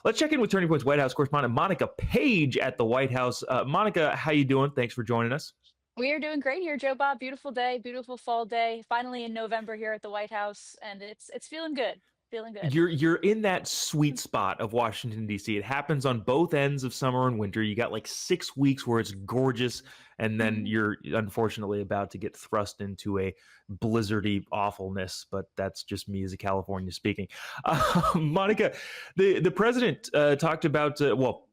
Let's check in with Turning Point's White House correspondent Monica Paige at the White House. Monica, how you doing? Thanks for joining us. We are doing great here, Jobob. Beautiful day, beautiful fall day. Finally in November here at the White House, and it's feeling good. Feeling good. You're in that sweet spot of Washington D.C. It happens on both ends of summer and winter. You got like 6 weeks where it's gorgeous, and then Mhm. you're unfortunately about to get thrust into a blizzardy awfulness. But that's just me as a California speaking. Monica, the president talked about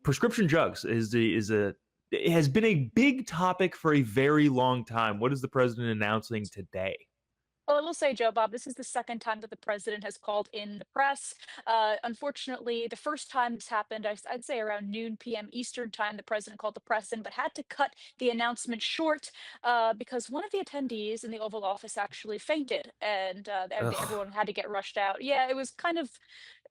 prescription drugs is a it has been a big topic for a very long time. What is the president announcing today? Well, I will say, Jobob, this is the second time that the president has called in the press. Unfortunately, the first time this happened, I'd say around noon p.m. Eastern time, the president called the press in, but had to cut the announcement short because one of the attendees in the Oval Office actually fainted, and Ugh. everyone had to get rushed out. Yeah, it was kind of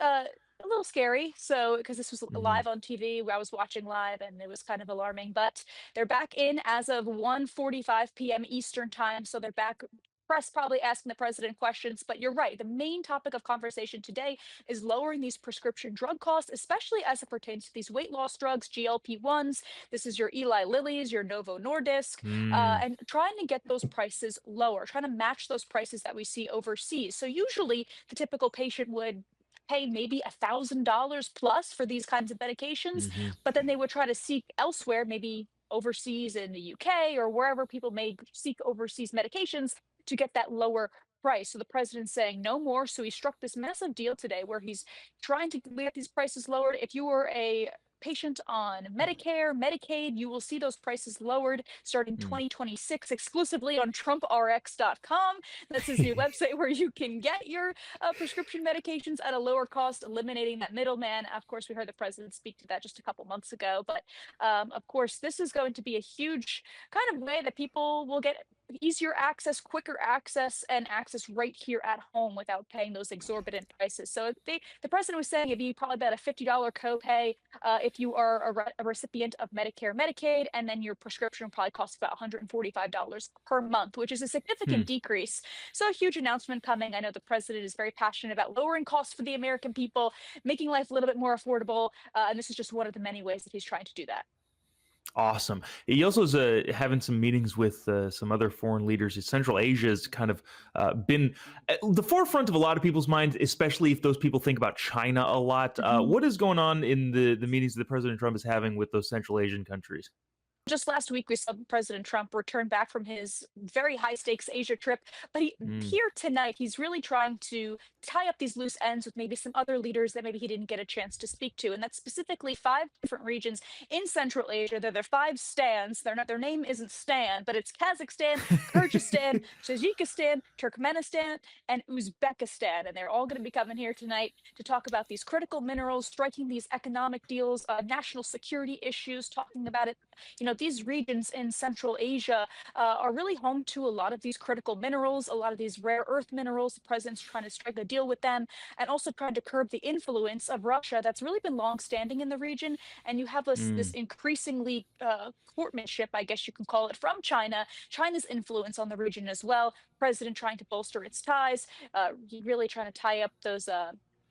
a little scary. So, because this was Mhm. live on TV, I was watching live, and it was kind of alarming. But they're back in as of 1:45 p.m. Eastern time, so they're back press probably asking the president questions, but you're right. The main topic of conversation today is lowering these prescription drug costs, especially as it pertains to these weight loss drugs, GLP-1s. This is your Eli Lilly's, your Novo Nordisk, Mm. and trying to get those prices lower, trying to match those prices that we see overseas. So usually the typical patient would pay maybe $1,000 plus for these kinds of medications, Mhm. but then they would try to seek elsewhere, maybe overseas in the UK or wherever people may seek overseas medications to get that lower price. So the president's saying no more. So he struck this massive deal today where he's trying to get these prices lowered. If you were a patient on Medicare, Medicaid, you will see those prices lowered starting Mm. 2026 exclusively on TrumpRx.com. That's his new website where you can get your prescription medications at a lower cost, eliminating that middleman. Of course, we heard the president speak to that just a couple months ago. But of course, this is going to be a huge kind of way that people will get easier access, quicker access, and access right here at home without paying those exorbitant prices. So the president was saying it'd be probably about a $50 copay if you are a recipient of Medicare, Medicaid, and then your prescription will probably cost about $145 per month, which is a significant Hmm. decrease. So a huge announcement coming. I know the president is very passionate about lowering costs for the American people, making life a little bit more affordable, and this is just one of the many ways that he's trying to do that. Awesome. He also is having some meetings with some other foreign leaders. Central Asia has kind of been at the forefront of a lot of people's minds, especially if those people think about China a lot. Mhm. What is going on in the meetings that President Trump is having with those Central Asian countries? Just last week, we saw President Trump return back from his very high stakes Asia trip. But Mm. here tonight, he's really trying to tie up these loose ends with maybe some other leaders that maybe he didn't get a chance to speak to. And that's specifically five different regions in Central Asia. They're their five stands. They're not, their name isn't Stan, but it's Kazakhstan, Kyrgyzstan, Tajikistan, Turkmenistan, and Uzbekistan. And they're all going to be coming here tonight to talk about these critical minerals, striking these economic deals, national security issues, talking about it. These regions in Central Asia are really home to a lot of these critical minerals, a lot of these rare earth minerals. The president's trying to strike a deal with them and also trying to curb the influence of Russia that's really been longstanding in the region. And you have this Mm. increasingly courtmanship, I guess you can call it, from China, China's influence on the region as well. President trying to bolster its ties, really trying to tie up those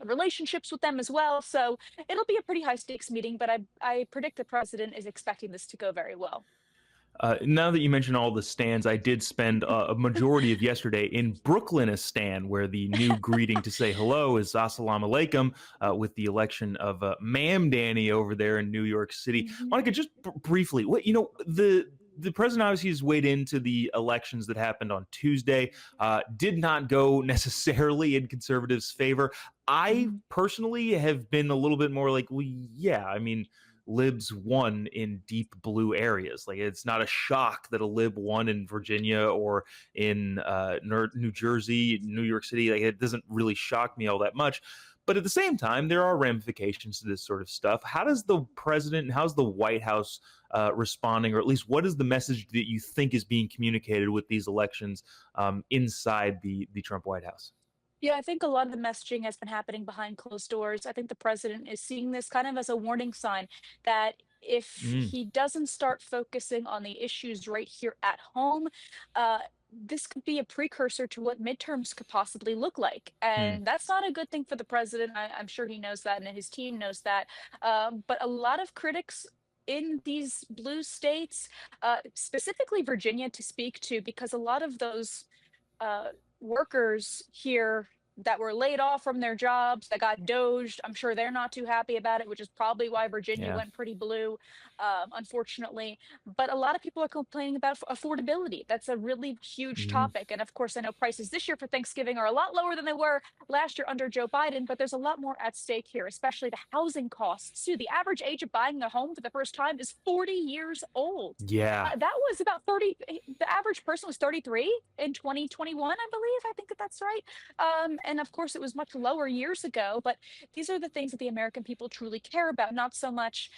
relationships with them as well. So it'll be a pretty high stakes meeting, but I predict the president is expecting this to go very well. Now that you mention all the stands, I did spend a majority of yesterday in Brooklynistan, where the new greeting to say hello is "Assalamu alaikum," with the election of Ma'am Danny over there in New York City. Mhm. Monica, just briefly, what the president obviously has weighed into the elections that happened on Tuesday. Did not go necessarily in conservatives' favor. I Mhm. personally have been a little bit more like, well, yeah, I mean libs won in deep blue areas. Like it's not a shock that a lib won in Virginia or in New Jersey, New York City. Like it doesn't really shock me all that much. But at the same time, there are ramifications to this sort of stuff. How does the president and how's the White House responding, or at least what is the message that you think is being communicated with these elections inside the Trump White House? Yeah, I think a lot of the messaging has been happening behind closed doors. I think the president is seeing this kind of as a warning sign that if Mm. he doesn't start focusing on the issues right here at home, this could be a precursor to what midterms could possibly look like. Hmm. And that's not a good thing for the president. I'm sure he knows that and his team knows that. But a lot of critics in these blue states, specifically Virginia to speak to, because a lot of those uh, workers here that were laid off from their jobs, that got doged. I'm sure they're not too happy about it, which is probably why Virginia Yeah. went pretty blue, unfortunately. But a lot of people are complaining about affordability. That's a really huge Hmm. topic. And of course, I know prices this year for Thanksgiving are a lot lower than they were last year under Joe Biden, but there's a lot more at stake here, especially the housing costs too. The average age of buying a home for the first time is 40 years old. Yeah. That was about 30. The average person was 33 in 2021, I believe. I think that that's right. And of course, it was much lower years ago. But these are the things that the American people truly care about, not so much,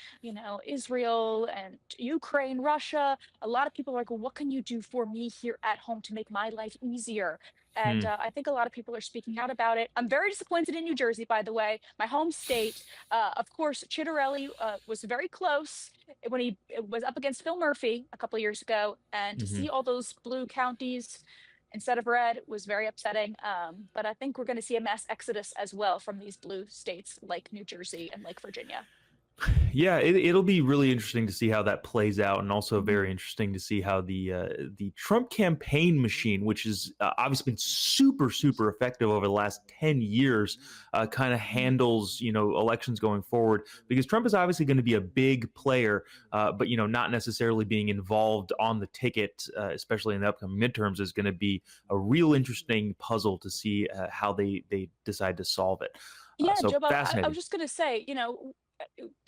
Israel and Ukraine, Russia. A lot of people are like, well, what can you do for me here at home to make my life easier? And Hmm. I think a lot of people are speaking out about it. I'm very disappointed in New Jersey, by the way, my home state. Of course, Chitterelli was very close when he was up against Phil Murphy a couple of years ago, and to Hmm. see all those blue counties instead of red was very upsetting. But I think we're going to see a mass exodus as well from these blue states like New Jersey and like Virginia. Yeah, it'll be really interesting to see how that plays out, and also Mhm. very interesting to see how the Trump campaign machine, which has obviously been super effective over the last 10 years, kind of Mhm. handles elections going forward. Because Trump is obviously going to be a big player, but not necessarily being involved on the ticket, especially in the upcoming midterms, is going to be a real interesting puzzle to see how they decide to solve it. Yeah, So Jobob, I was fascinating. just going to say,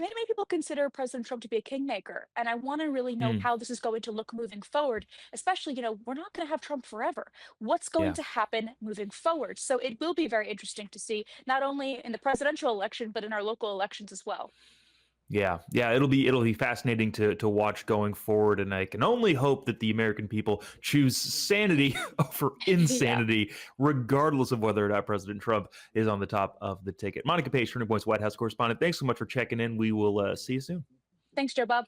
many people consider President Trump to be a kingmaker, and I want to really know Mm, how this is going to look moving forward. Especially, we're not going to have Trump forever. What's going yeah. to happen moving forward? So it will be very interesting to see, not only in the presidential election, but in our local elections as well. Yeah, it'll be fascinating to watch going forward, and I can only hope that the American people choose sanity over Yeah. insanity, regardless of whether or not President Trump is on the top of the ticket. Monica Page, Turning Point's White House correspondent. Thanks so much for checking in. We will see you soon. Thanks, Jobob.